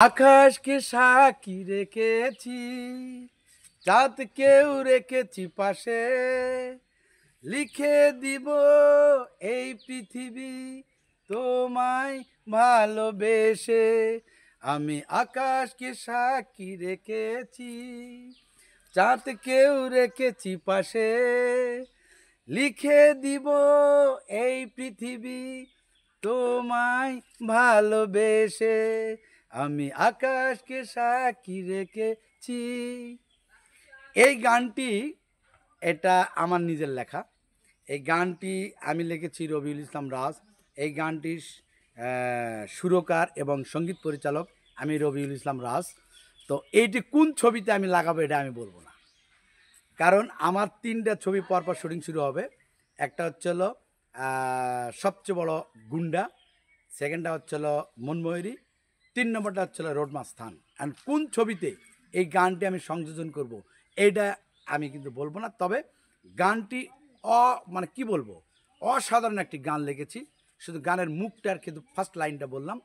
আকাশকে সাক্ষী রেখেছি, চাঁদকেও রেখেছি পাশে, লিখে দিব এই পৃথিবী তোমায় ভালোবেসে। আমি আকাশকে সাক্ষী রেখেছি, চাঁদকেও রেখেছি পাশে, লিখে দিব এই পৃথিবী তোমায় ভালোবেসে। আমি আকাশকে সাক্ষী রেখেছি। এই গানটি এটা আমার নিজের লেখা। এই গানটি আমি লিখেছি রবিউল ইসলাম রাজ। এই গানটির সুরকার এবং সঙ্গীত পরিচালক আমি রবিউল ইসলাম রাজ। তো এইটি কোন ছবিতে আমি লাগাবো এটা আমি বলবো না, কারণ আমার 3টা ছবি পরপর শুটিং শুরু হবে। একটা হচ্ছে হলো সবচেয়ে বড় গুন্ডা, সেকেন্ডটা হচ্ছে হলো মনময়ূরী, 3 নম্বরটা হচ্ছে হলো রোড মাস্তান। অ্যান্ড কোন ছবিতে এই গানটি আমি সংযোজন করব এইটা আমি কিন্তু বলবো না। তবে গানটি মানে কি বলবো, অসাধারণ একটি গান লিখেছি। শুধু গানের মুখটার কিন্তু ফার্স্ট লাইনটা বললাম।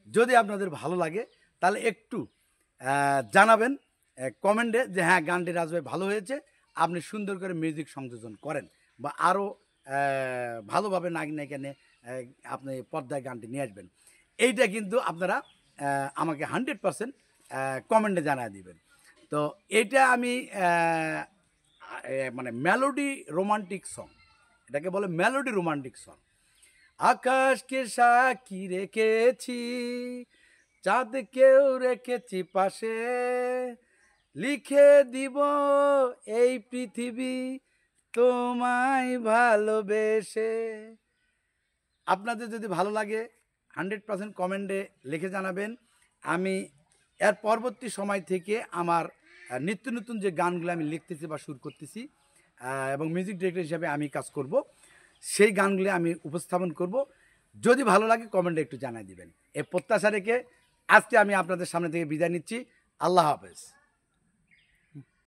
যদি আপনাদের ভালো লাগে তাহলে একটু জানাবেন কমেন্টে যে হ্যাঁ গানটি রাজভাই ভালো হয়েছে, আপনি সুন্দর করে মিউজিক সংযোজন করেন বা আরও ভালোভাবে নায়ক নায়িকা নিয়ে আপনি পর্দায় গানটি নিয়ে আসবেন। এইটা কিন্তু আপনারা আমাকে 100% কমেন্টে জানিয়ে দিবেন। তো এটা আমি মানে মেলোডি রোমান্টিক সং, এটাকে বলে মেলোডি রোমান্টিক সং। আকাশকে সাক্ষী রেখেছি, চাঁদকেও রেখেছি পাশে, লিখে দিব এই পৃথিবী তোমায় ভালোবেসে। আপনাদের যদি ভালো লাগে 100% কমেন্টে লিখে জানাবেন। আমি এর পরবর্তী সময় থেকে আমার নিত্য নতুন যে গানগুলো আমি লিখতেছি বা সুর করতেছি এবং মিউজিক ডিরেক্টর হিসাবে আমি কাজ করব, সেই গানগুলি আমি উপস্থাপন করব। যদি ভালো লাগে কমেন্টে একটু জানাই দিবেন। এই প্রত্যাশা রেখে আজকে আমি আপনাদের সামনে থেকে বিদায় নিচ্ছি। আল্লাহ হাফেজ।